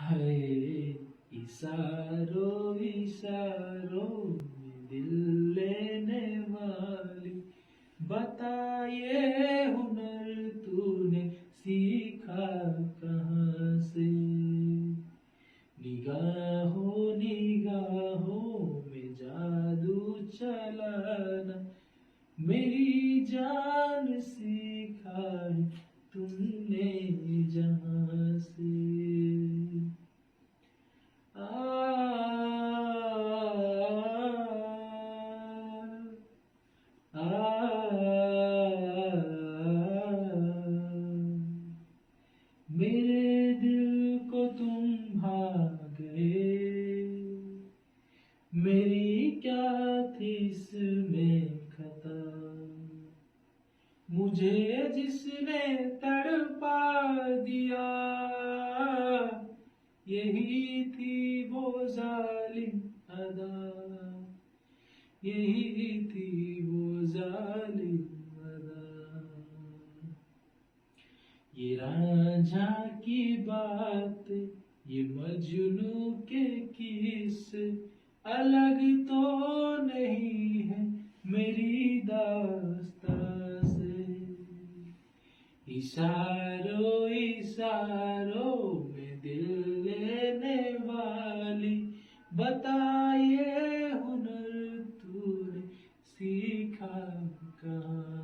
हाय इशारों इशारों में दिल लेने वाली, बता ये हुनर तूने सीखा कहाँ से। निगाहों निगाहों में जादू चलाना, मेरी जान सीखा है तुमने जहाँ से। आ, आ, मेरे दिल को तुम भा गए, मेरी क्या थी इसमें खता। मुझे जिसने तड़पा दिया, यही थी वो जालिम अदा, यही थी वो जालिम अदा। ये रांझा की बात, ये मजनू के किस्से अलग तो नहीं है मेरी दास्तां से। इशारों इशारों में दिल लेने वाली, बता ये हुनर तूने सीखा कहाँ